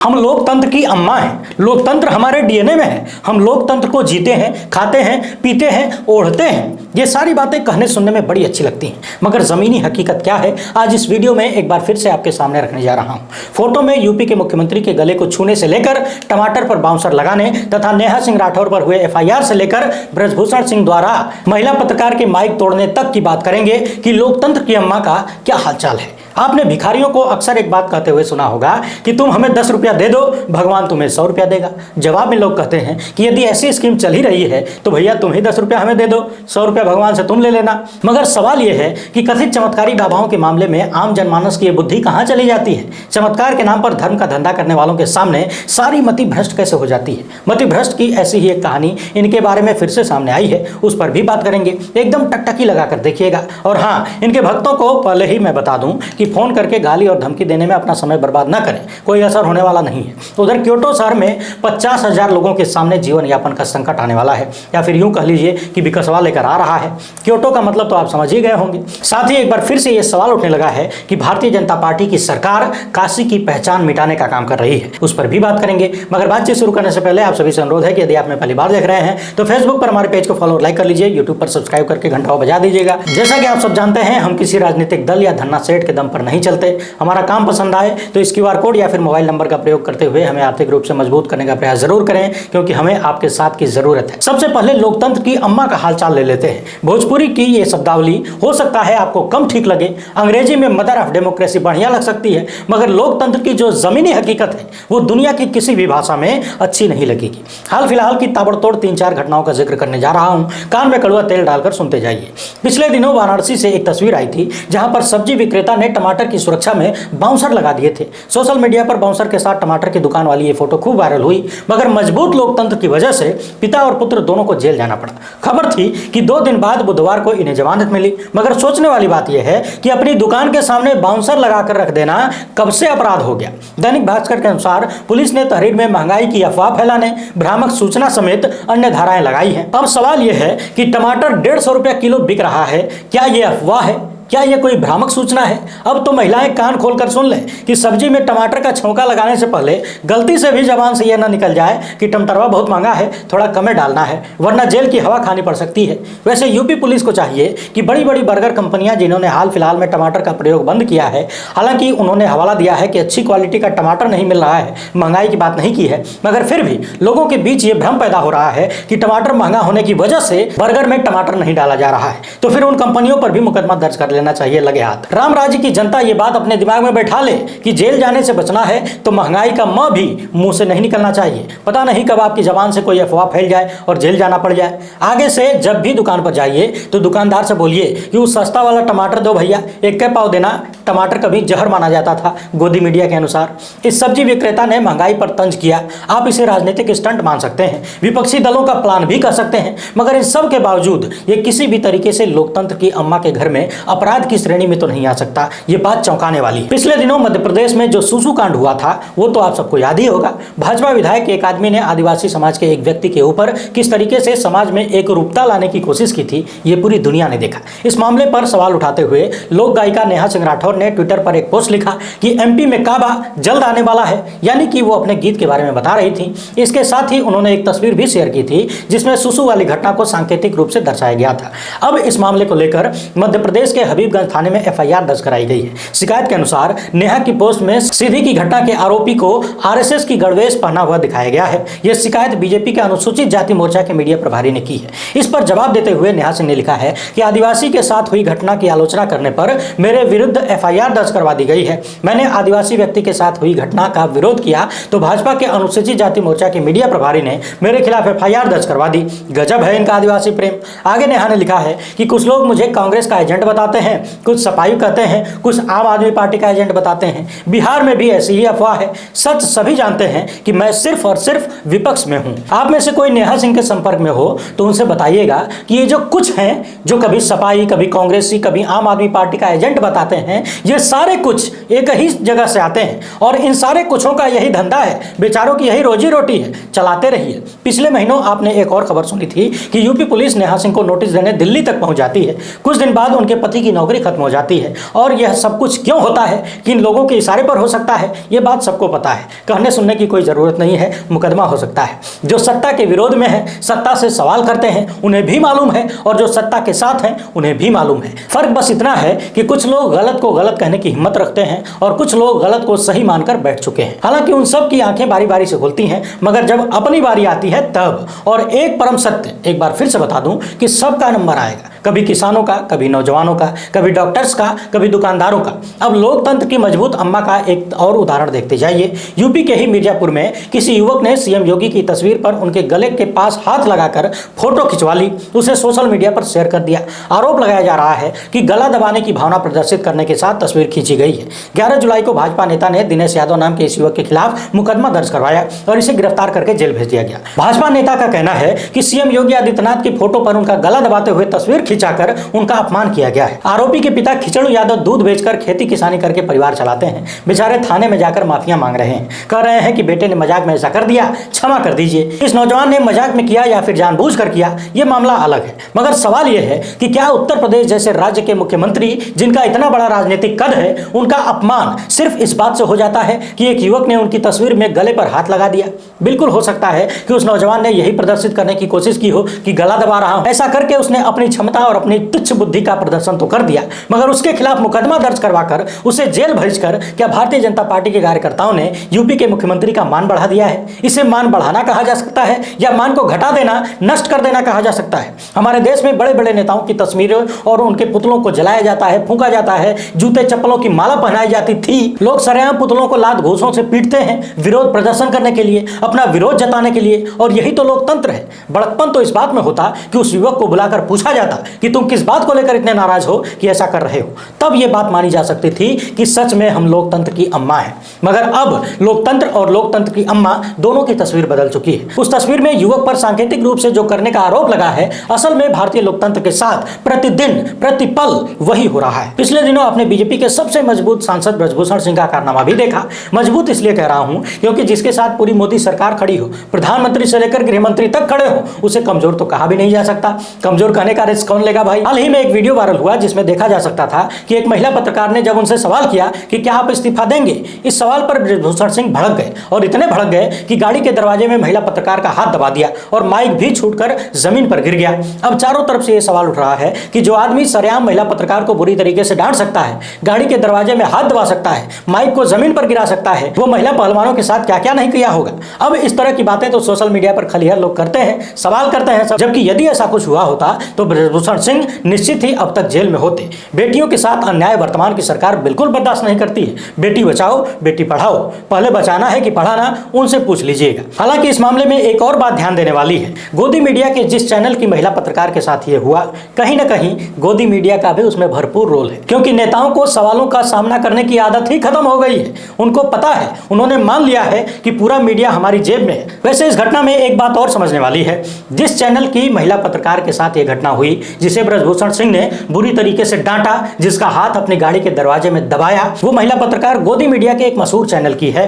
हम लोकतंत्र की अम्मा हैं। लोकतंत्र हमारे डीएनए में है। हम लोकतंत्र को जीते हैं, खाते हैं, पीते हैं, ओढ़ते हैं। ये सारी बातें कहने सुनने में बड़ी अच्छी लगती हैं, मगर जमीनी हकीकत क्या है, आज इस वीडियो में एक बार फिर से आपके सामने रखने जा रहा हूं। फोटो में यूपी के मुख्यमंत्री के गले को छूने से लेकर टमाटर पर बाउंसर लगाने तथा नेहा सिंह राठौर पर हुए एफआईआर से लेकर ब्रजभूषण सिंह द्वारा महिला पत्रकार के माइक तोड़ने तक की बात करेंगे कि लोकतंत्र की अम्मा का क्या हालचाल है। आपने भिखारियों को अक्सर एक बात कहते हुए सुना होगा कि तुम हमें 10 रुपया दे दो, भगवान तुम्हें 100 रुपया देगा। जवाब में लोग कहते हैं कि यदि ऐसी स्कीम चल ही रही है तो भैया तुम ही 10 रुपया हमें दे दो, 100 रुपया भगवान से तुम ले लेना। मगर सवाल यह है कि कथित चमत्कारी बाबाओं के मामले में आम जनमानस की यह बुद्धि कहां चली जाती है। चमत्कार के नाम पर धर्म का धंधा करने वालों के सामने सारी मति भ्रष्ट कैसे हो जाती है। मति भ्रष्ट की ऐसी ही एक कहानी इनके बारे में फिर से सामने आई है, उस पर भी बात करेंगे। एकदम टकटकी लगाकर देखिएगा। और हाँ, इनके भक्तों को पहले ही मैं बता दूं कि फोन करके गाली और धमकी देने में अपना समय बर्बाद न करें, कोई असर होने वाला नहीं है। उधर क्योटो शहर में 50,000 लोगों के सामने जीवन यापन का संकट आने वाला है, या फिर यूं कह लीजिए कि विकसवा लेकर आ रहा है। क्योटो का मतलब तो आप समझ ही गए होंगे। साथ ही एक बार फिर से यह सवाल उठने लगा है कि भारतीय जनता पार्टी की सरकार काशी की पहचान मिटाने का काम कर रही है, उस पर भी बात करेंगे। मगर बातचीत शुरू करने से पहले आप सभी से अनुरोध है कि यदि आप पहली बार देख रहे हैं तो फेसबुक पर हमारे पेज को फॉलो और लाइक कर लीजिए, यूट्यूब पर सब्सक्राइब करके घंटा बजा दीजिएगा। जैसा कि आप सब जानते हैं, हम किसी राजनीतिक दल या धन्ना सेठ के दम पर नहीं चलते। हमारा काम पसंद आए तो इस क्यूआर कोड या फिर मोबाइल नंबर का प्रयोग करते हुए हमें आर्थिक रूप से मजबूत करने का प्रयास जरूर करें, क्योंकि हमें आपके साथ की जरूरत है। सबसे पहले लोकतंत्र की अम्मा का हालचाल ले लेते हैं। भोजपुरी की ये शब्दावली हो सकता है आपको कम ठीक लगे, अंग्रेजी में मदर ऑफ डेमोक्रेसी बढ़िया लग सकती है, मगर लोकतंत्र की जो जमीनी हकीकत है वो दुनिया की किसी भी भाषा में अच्छी नहीं लगेगी। हाल फिलहाल की ताबड़तोड़ 3-4 घटनाओं का जिक्र करने जा रहा हूं, कान में कड़वा तेल डालकर सुनते जाइए। पिछले दिनों वाराणसी से एक तस्वीर आई थी जहां पर सब्जी विक्रेता ने टमाटर की सुरक्षा में बाउंसर लगा दिए थे। सोशल मीडिया पर बाउंसर के साथ टमाटर की दुकान वाली ये फोटो खूब वायरल हुई, मगर मजबूत लोकतंत्र की वजह से पिता और पुत्र दोनों को जेल जाना पड़ा। खबर थी कि 2 दिन बाद बुधवार को इन्हें जमानत मिली, मगर सोचने वाली बात यह है कि अपनी दुकान के सामने बाउंसर लगाकर रख देना कब से अपराध हो गया। दैनिक भास्कर के अनुसार पुलिस ने तहरीर में महंगाई की अफवाह फैलाने, भ्रामक सूचना समेत अन्य धाराएं लगाई हैं। अब सवाल यह है कि टमाटर 150 रुपया किलो बिक रहा है, क्या यह अफवाह है? क्या यह कोई भ्रामक सूचना है? अब तो महिलाएं कान खोलकर सुन लें कि सब्जी में टमाटर का छौंका लगाने से पहले गलती से भी जबान से यह ना निकल जाए कि टमाटरवा बहुत महंगा है, थोड़ा कम डालना है, वरना जेल की हवा खानी पड़ सकती है। वैसे यूपी पुलिस को चाहिए कि बड़ी बड़ी बर्गर कंपनियां जिन्होंने हाल फिलहाल में टमाटर का प्रयोग बंद किया है, हालांकि उन्होंने हवाला दिया है कि अच्छी क्वालिटी का टमाटर नहीं मिल रहा है, महंगाई की बात नहीं की है, मगर फिर भी लोगों के बीच ये भ्रम पैदा हो रहा है कि टमाटर महंगा होने की वजह से बर्गर में टमाटर नहीं डाला जा रहा है, तो फिर उन कंपनियों पर भी मुकदमा दर्ज कर लेना चाहिए लगे हाथ। राम राज्य की जनता ये बात अपने दिमाग में बैठा ले कि जेल जाने से बचना है तो महंगाई का म भी मुंह से नहीं निकलना चाहिए। पता नहीं कब आपकी जबान से कोई अफवाह फैल जाए और जेल जाना पड़ जाए। आगे से जब भी दुकान पर जाइए तो दुकानदार से बोलिए कि वो सस्ता वाला टमाटर दो भैया, 1 पाव देना। टमाटर कभी जहर माना जाता था गोदी मीडिया के अनुसार। इस सब्जी विक्रेता ने महंगाई पर तंज किया। आप इसे राजनीतिक स्टंट मान सकते हैं, विपक्षी दलों का प्लान भी कह सकते हैं, मगर इन सब के बावजूद ये किसी भी तरीके से लोकतंत्र की अम्मा के घर में अपराध की श्रेणी में तो नहीं आ सकता। ये बात चौंकाने वाली है। पिछले दिनों मध्य प्रदेश में जो सूसू कांड हुआ था वो तो आप सबको याद ही होगा। भाजपा विधायक एक आदमी ने आदिवासी समाज के एक व्यक्ति के ऊपर किस तरीके से समाज में एक रूपता लाने की कोशिश की थी, ये पूरी दुनिया ने देखा। इस मामले पर सवाल उठाते हुए लोक गायिका नेहा सिंह राठौर ने ट्विटर पर एक पोस्ट लिखा कि एमपी में काबा जल्द आने वाला है, यानी कि वो अपने गीत के बारे में बता रही थी। इसके साथ ही उन्होंने एक तस्वीर भी शेयर की थी जिसमें सुसु वाली घटना को सांकेतिक रूप से दर्शाया गया था। अब इस मामले को लेकर मध्य प्रदेश के हबीबगंज थाने में एफआईआर दर्ज कराई गई है। शिकायत के अनुसार नेहा की पोस्ट में सीधी की घटना के आरोपी को आरएसएस की गणवेश पहना हुआ दिखाया गया है। यह शिकायत बीजेपी के अनुसूचित जाति मोर्चा के मीडिया प्रभारी ने की है। इस पर जवाब देते हुए नेहा सिंह ने लिखा है कि आदिवासी के साथ हुई घटना की आलोचना करने पर मेरे विरुद्ध एफआईआर दर्ज करवा दी गई है। मैंने आदिवासी व्यक्ति के साथ हुई घटना का विरोध किया तो भाजपा के अनुसूचित जाति मोर्चा के मीडिया प्रभारी ने मेरे खिलाफ एफआईआर दर्ज करवा दी। गजब है इनका आदिवासी प्रेम। आगे नेहा ने लिखा है कि कुछ लोग मुझे कांग्रेस का एजेंट बताते हैं, कुछ सपाई कहते हैं, कुछ आम आदमी पार्टी का एजेंट बताते हैं। बिहार में भी ऐसी ही अफवाह है। सच सभी जानते हैं कि मैं सिर्फ और सिर्फ विपक्ष में हूं। आप में से कोई नेहा सिंह के संपर्क में हो तो उनसे बताइएगा कि ये जो कुछ हैं, जो कभी सपाई, कभी कांग्रेसी, कभी आम आदमी पार्टी का एजेंट बताते हैं, ये सारे कुछ एक ही जगह से आते हैं और इन सारे कुछों का यही धंधा है, बेचारों की यही रोजी रोटी है। चलाते रहिए। पिछले महीनों आपने एक और खबर सुनी थी कि यूपी पुलिस नेहा सिंह को नोटिस देने दिल्ली तक पहुंच जाती है। कुछ दिन बाद उनके पति की की नौकरी खत्म हो जाती है। और यह सब कुछ क्यों होता है, किन लोगों के इशारे पर हो सकता है, ये बात सबको पता है। कहने सुनने की कोई ज़रूरत नहीं है, मुकदमा हो सकता है। जो सत्ता के विरोध में है, सत्ता से सवाल करते हैं, उन्हें भी मालूम है, और जो सत्ता के साथ हैं उन्हें भी मालूम है। फर्क बस इतना है कि कुछ लोग गलत को गलत कहने की हिम्मत रखते हैं और कुछ लोग गलत को सही मानकर बैठ चुके हैं। हालांकि उन सब की आंखें बारी बारी से खुलती हैं, मगर जब अपनी बारी आती है तब। और एक परम सत्य एक बार फिर से बता दूं कि सबका नंबर आएगा, कभी किसानों का, कभी नौजवानों का, कभी डॉक्टर्स का, कभी दुकानदारों का। अब लोकतंत्र की मजबूत अम्मा का एक और उदाहरण देखते जाइए। यूपी के ही मिर्जापुर में किसी युवक ने सीएम योगी की तस्वीर पर उनके गले के पास हाथ लगाकर फोटो खिंचवा ली, उसे सोशल मीडिया पर शेयर कर दिया। आरोप लगाया जा रहा है कि गला दबाने की भावना प्रदर्शित करने के साथ तस्वीर खींची गई है। 11 जुलाई को भाजपा नेता ने दिनेश यादव नाम के इस युवक के खिलाफ मुकदमा दर्ज करवाया और इसे गिरफ्तार करके जेल भेज दिया गया। भाजपा नेता का कहना है कि सीएम योगी आदित्यनाथ की फोटो पर उनका गला दबाते हुए तस्वीर खिंचाकर उनका अपमान किया गया है। आरोपी के पिता खिचड़ू यादव दूध बेचकर खेती किसानी करके परिवार चलाते हैं। बेचारे थाने में जाकर माफिया मांग रहे हैं, कह रहे हैं कि बेटे ने मजाक में ऐसा कर दिया, क्षमा कर दीजिए। इस नौजवान ने मजाक में किया या फिर जानबूझकर किया, यह मामला अलग है। मगर सवाल यह है कि क्या उत्तर प्रदेश जैसे राज्य के मुख्यमंत्री, जिनका इतना बड़ा राजनीतिक कद है, उनका अपमान सिर्फ इस बात से हो जाता है कि एक युवक ने उनकी तस्वीर में गले पर हाथ लगा दिया? बिल्कुल हो सकता है कि उस नौजवान ने यही प्रदर्शित करने की कोशिश की हो कि गला दबा रहा हूं। ऐसा करके उसने अपनी क्षमता और अपनी तुच्छ बुद्धि का प्रदर्शन तो कर दिया, मगर उसके खिलाफ मुकदमा दर्ज करवाकर उसे जेल भेजकर क्या भारतीय जनता पार्टी के कार्यकर्ताओं ने यूपी के मुख्यमंत्री का मान बढ़ा दिया है? इसे मान बढ़ाना कहा जा सकता है या मान को घटा देना, नष्ट कर देना कहा जा सकता है। हमारे देश में बड़े बड़े नेताओं की तस्वीरें और उनके पुतलों को जलाया जाता है, फूंका जाता है, जूते चप्पलों की माला पहनाई जाती थी। लोग सरेआम पुतलों को लात घूंसों से पीटते हैं विरोध प्रदर्शन करने के लिए, अपना विरोध जताने के लिए। और यही तो लोकतंत्र है। बड़कपन तो इस बात में होता कि उस युवक को बुलाकर पूछा जाता कि तुम किस बात को लेकर इतने नाराज हो कि ऐसा कर रहे हो, तब यह बात मानी जा सकती थी कि सच में हम लोकतंत्र की अम्मा हैं। मगर अब लोकतंत्र और लोकतंत्र की अम्मा दोनों की तस्वीर बदल चुकी है। उस तस्वीर में युवक पर सांकेतिक रूप से जो करने का आरोप लगा है, असल में भारतीय लोकतंत्र के साथ प्रतिदिन प्रतिपल वही हो रहा है। पिछले दिनों आपने बीजेपी के सबसे मजबूत सांसद ब्रजभूषण सिंह का कारनामा भी देखा। मजबूत इसलिए कह रहा हूं क्योंकि जिसके साथ पूरी मोदी सरकार खड़ी हो, प्रधानमंत्री से लेकर गृह मंत्री तक खड़े हो, उसे कमजोर तो कहा भी नहीं जा सकता। कमजोर कहने का रिस्क कौन लेगा भाई? हाल ही में एक वीडियो वायरल हुआ जिसमें देखा जा सकता था कि एक महिला पत्रकार ने जब उनसे सवाल किया कि क्या आप इस्तीफा देंगे, इस सवाल पर ब्रजभूषण सिंह भड़क गए और इतने भड़क गए कि गाड़ी के दरवाजे में महिला पत्रकार का हाथ दबा दिया और माइक भी छूटकर जमीन पर गिर गया। अब चारों तरफ से यह सवाल उठ रहा है कि जो आदमी सरेआम महिला पत्रकार को बुरी तरीके से डांट सकता है, गाड़ी के दरवाजे में हाथ दबा सकता है, माइक को जमीन पर गिरा सकता है, वो महिला पहलवानों के साथ क्या क्या नहीं किया होगा। अब इस तरह की बातें तो सोशल मीडिया पर खलिहर लोग करते हैं, सवाल करते हैं, जबकि यदि ऐसा कुछ हुआ होता तो ब्रजभूषण सिंह निश्चित ही अब तक जेल में होते। बेटियों के साथ अन्याय वर्तमान की सरकार बिल्कुल बर्दाश्त नहीं करती है। बेटी बचाओ बेटी पढ़ाओ, पहले बचाना है कि पढ़ाना, उनसे पूछ लीजिएगा। हालांकि इस मामले में एक और बात ध्यान देने वाली है। गोदी मीडिया के जिस चैनल की महिला पत्रकार के साथ ये हुआ, कहीं ना कहीं गोदी मीडिया का भी उसमें भरपूर रोल है, क्योंकि नेताओं को सवालों का सामना करने की आदत ही खत्म हो गई है। उनको पता है, उन्होंने मान लिया है कि पूरा मीडिया हमारी जेब में है। वैसे इस घटना में एक बात और समझने वाली है। जिस चैनल की महिला पत्रकार के साथ यह घटना हुई, जिसे ब्रजभूषण सिंह ने बुरी तरीके से डांटा, जिसका हाथ अपनी गाड़ी के दरवाजे में दबाया, वो महिला पत्रकार गोदी मीडिया के एक मशहूर चैनल की है।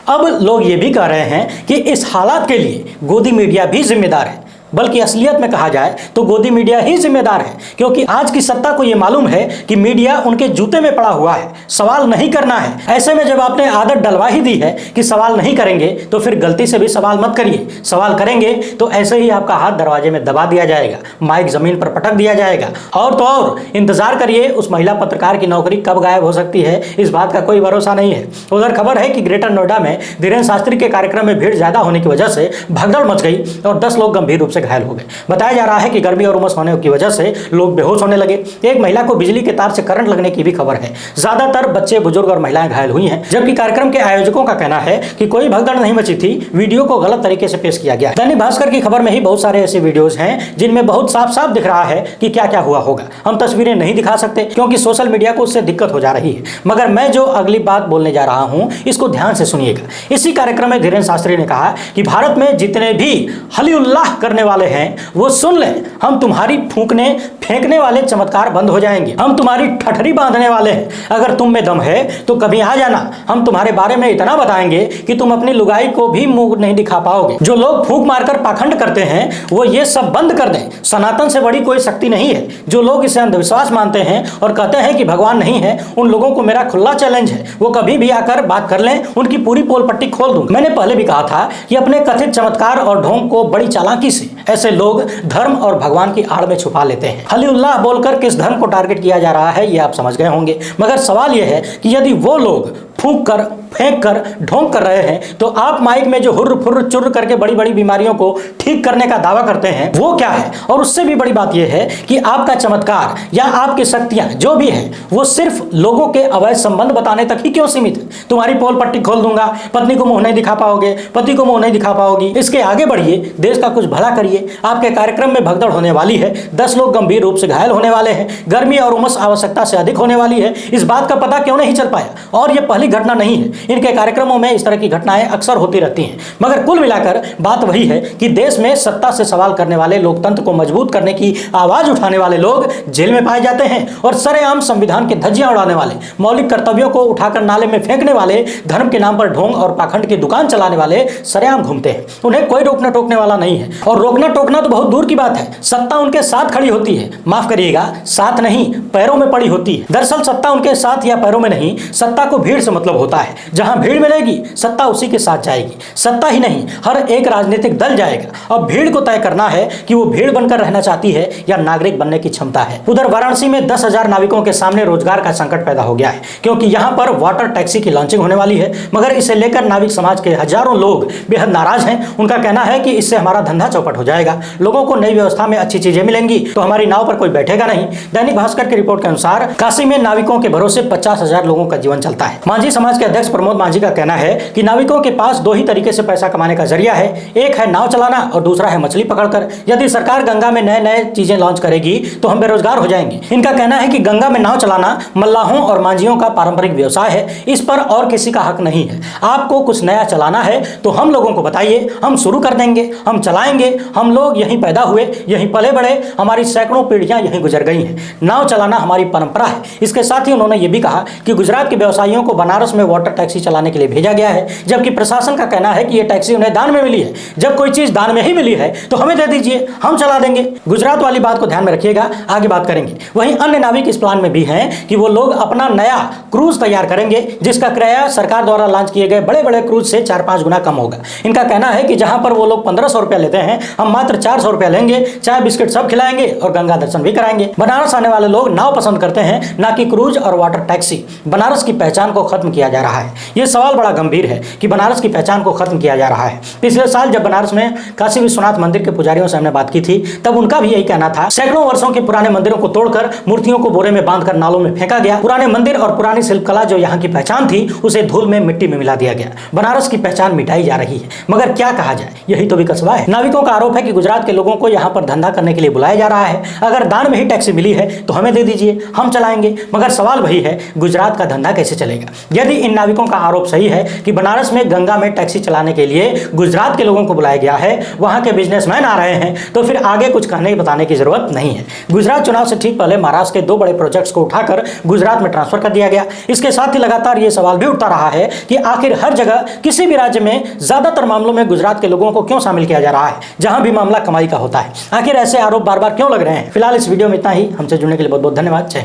अब लोग ये भी कह रहे हैं कि इस हालात के लिए गोदी मीडिया भी जिम्मेदार है, बल्कि असलियत में कहा जाए तो गोदी मीडिया ही जिम्मेदार है, क्योंकि आज की सत्ता को यह मालूम है कि मीडिया उनके जूते में पड़ा हुआ है, सवाल नहीं करना है। ऐसे में जब आपने आदत डलवा ही दी है कि सवाल नहीं करेंगे, तो फिर गलती से भी सवाल मत करिए। सवाल करेंगे तो ऐसे ही आपका हाथ दरवाजे में दबा दिया जाएगा, माइक जमीन पर पटक दिया जाएगा। और तो और इंतजार करिए, उस महिला पत्रकार की नौकरी कब गायब हो सकती है, इस बात का कोई भरोसा नहीं है। उधर खबर है कि ग्रेटर नोएडा में धीरेन्द्र शास्त्री के कार्यक्रम में भीड़ ज्यादा होने की वजह से भगदड़ मच गई और 10 लोग गंभीर रूप से घायल हो गए। बताया जा रहा है कि गर्मी और उमस होने की वजह से लोग बेहोश होने लगे। एक महिला को बिजली के तार से करंट लगने की भी खबर है। ज्यादातर बच्चे, बुजुर्ग और महिलाएं घायल हुई हैं, जबकि कार्यक्रम के आयोजकों का कहना है कि कोई भगदड़ नहीं मची थी, वीडियो को गलत तरीके से पेश किया गया। दैनिक भास्कर की खबर में ही बहुत सारे ऐसे वीडियोज हैं जिनमें बहुत साफ साफ दिख रहा है कि क्या क्या हुआ होगा। हम तस्वीरें नहीं दिखा सकते क्योंकि सोशल मीडिया को उससे दिक्कत हो जा रही है, मगर मैं जो अगली बात बोलने जा रहा हूं इसको ध्यान से सुनिएगा। इसी कार्यक्रम में धीरेन्द्र शास्त्री ने कहा कि भारत में जितने भी हली उल्लाह करने वाले हैं वो सुन लें, हम तुम्हारी फूंकने फेंकने वाले चमत्कार बंद हो जाएंगे, हम तुम्हारी ठठरी बांधने वाले हैं। अगर तुम में दम है तो कभी आ जाना, हम तुम्हारे बारे में इतना बताएंगे कि तुम अपनी लुगाई को भी मुंह नहीं दिखा पाओगे। जो लोग फूंक मारकर पाखंड करते हैं वो ये सब बंद कर दें। सनातन से बड़ी कोई शक्ति नहीं है। जो लोग इसे अंधविश्वास मानते हैं और कहते हैं कि भगवान नहीं है, उन लोगों को मेरा खुला चैलेंज है, वो कभी भी आकर बात कर लें, उनकी पूरी पोल पट्टी खोल दूंगा। मैंने पहले भी कहा था कि अपने कथित चमत्कार और ढोंग को बड़ी चालाकी से ऐसे लोग धर्म और भगवान की आड़ में छुपा लेते हैं। हलीउल्लाह बोलकर किस धर्म को टारगेट किया जा रहा है ये आप समझ गए होंगे, मगर सवाल यह है कि यदि वो लोग फूंक कर फेंक कर ढोंग कर रहे हैं तो आप माइक में जो हुर्र फुर्र चुर्र करके बड़ी बड़ी बीमारियों को ठीक करने का दावा करते हैं वो क्या है। और उससे भी बड़ी बात यह है कि आपका चमत्कार या आपकी शक्तियां जो भी है वो सिर्फ लोगों के अवैध संबंध बताने तक ही क्यों सीमित है। तुम्हारी पोल पट्टी खोल दूंगा, पत्नी को मुंह नहीं दिखा पाओगे, पति को मुंह नहीं दिखा पाओगी। इसके आगे बढ़िए, देश का कुछ भला करिए। आपके कार्यक्रम में भगदड़ होने वाली है, 10 लोग गंभीर रूप से घायल होने वाले हैं, गर्मी और उमस आवश्यकता से अधिक होने वाली है। इस बात का पता क्यों नहीं चल पाया? और यह पहली घटना नहीं है, इनके कार्यक्रमों में इस तरह की घटनाएं अक्सर होती रहती हैं। मगर कुल मिलाकर बात वही है कि देश में सत्ता से सवाल करने वाले, लोकतंत्र को मजबूत करने की आवाज उठाने वाले लोग जेल में पाए जाते हैं और सरेआम संविधान के धज्जियां उड़ाने वाले, मौलिक कर्तव्यों को उठाकर नाले में फेंकने वाले, धर्म के नाम पर ढोंग और पाखंड की दुकान चलाने वाले सरेआम घूमते हैं। उन्हें कोई रोकना टोकने वाला नहीं है। और रोकना टोकना तो बहुत दूर की बात है, सत्ता उनके साथ खड़ी होती है। माफ करिएगा, साथ नहीं, पैरों में पड़ी होती है। दरअसल सत्ता उनके साथ या पैरों में नहीं, सत्ता को भीड़ से मतलब होता है। जहां भीड़ मिलेगी सत्ता उसी के साथ जाएगी। सत्ता ही नहीं, हर एक राजनीतिक दल जाएगा। अब भीड़ को तय करना है कि वो भीड़ बनकर रहना चाहती है या नागरिक बनने की क्षमता है। उधर वाराणसी में 10,000 नाविकों के सामने रोजगार का संकट पैदा हो गया है, क्योंकि यहां पर वाटर टैक्सी की लॉन्चिंग होने वाली है। मगर इसे लेकर नाविक समाज के हजारों लोग बेहद नाराज हैं। उनका कहना है कि इससे हमारा धंधा चौपट हो जाएगा, लोगों को नई व्यवस्था में अच्छी चीजें मिलेंगी तो हमारी नाव पर कोई बैठेगा नहीं। दैनिक भास्कर की रिपोर्ट के अनुसार काशी में नाविकों के भरोसे 50,000 लोगों का जीवन चलता है। मांझी समाज के अध्यक्ष प्रमोद मांझी का कहना है कि नाविकों के पास दो ही तरीके से पैसा कमाने का जरिया है, एक है नाव चलाना और दूसरा है मछली पकड़कर। यदि सरकार गंगा में नए नए चीजें लॉन्च करेगी तो हम बेरोजगार हो जाएंगे। इनका कहना है कि गंगा में नाव चलाना मल्लाहों और मांझियों का पारंपरिक व्यवसाय है, इस पर और किसी का हक नहीं है। आपको कुछ नया चलाना है तो हम लोगों को बताइए, हम शुरू कर देंगे, हम चलाएंगे। हम लोग यहीं पैदा हुए, यहीं पले बड़े, हमारी सैकड़ों पीढ़ियां यहीं गुजर गई हैं। नाव चलाना हमारी परंपरा है। इसके साथ ही उन्होंने ये भी कहा कि गुजरात के व्यवसायियों को बनारस में वाटर टैक्सी चलाने के लिए भेजा गया है, जबकि प्रशासन का कहना है कि यह टैक्सी उन्हें दान में मिली है। जब कोई चीज दान में ही मिली है तो हमें दे दीजिए, हम चला देंगे। गुजरात वाली बात को ध्यान में रखिएगा, आगे बात करेंगे। वहीं अन्य नाविक इस प्लान में भी हैं कि वो लोग अपना नया क्रूज तैयार करेंगे, जिसका किराया सरकार द्वारा लॉन्च किए गए बड़े बड़े क्रूज से 4-5 गुना कम होगा। इनका कहना है कि जहां पर वो लोग 1500 रुपया लेते हैं, हम मात्र 400 रुपया लेंगे, चाय बिस्किट सब खिलाएंगे और गंगा दर्शन भी कराएंगे। बनारस आने वाले लोग नाव पसंद करते हैं, ना कि क्रूज और वाटर टैक्सी। बनारस की पहचान को खत्म किया जा रहा है। यह सवाल बड़ा गंभीर है कि बनारस की पहचान को खत्म किया जा रहा है। पिछले साल जब बनारस में काशी विश्वनाथ मंदिर के पुजारियों से हमने बात की थी, तब उनका भी यही कहना था। सैकड़ों वर्षों के पुराने मंदिरों को तोड़कर मूर्तियों को बोरे में बांधकर नालों में फेंका गया। पुराने मंदिर और पुरानी शिल्पकला जो यहाँ की पहचान थी, उसे धूल में मिट्टी में मिला दिया गया। बनारस की पहचान मिटाई जा रही है, मगर क्या कहा जाए, यही तो भी कस्बा है। नाविकों का आरोप है कि गुजरात के लोगों को यहाँ पर धंधा करने के लिए बुलाया जा रहा है। अगर दान में ही टैक्सी मिली है तो हमें दे दीजिए, हम चलाएंगे। मगर सवाल वही है, गुजरात का धंधा कैसे चलेगा? यदि इन नाविकों का आरोप सही है कि बनारस में गंगा में टैक्सी चलाने के लिए गुजरात के लोगों को बुलाया गया है, वहां के बिजनेसमैन आ रहे हैं, तो फिर आगे कुछ कहने बताने की जरूरत नहीं है। गुजरात चुनाव से ठीक पहले महाराष्ट्र के 2 बड़े प्रोजेक्ट्स को उठाकर गुजरात में ट्रांसफर कर दिया गया। इसके साथ ही लगातार यह सवाल भी उठता रहा है कि आखिर हर जगह किसी भी राज्य में ज्यादातर मामलों में गुजरात के लोगों को क्यों शामिल किया जा रहा है, जहां भी मामला कमाई का होता है। आखिर ऐसे आरोप बार बार क्यों लग रहे हैं? फिलहाल इस वीडियो में इतना ही। हमसे जुड़ने के लिए बहुत बहुत धन्यवाद।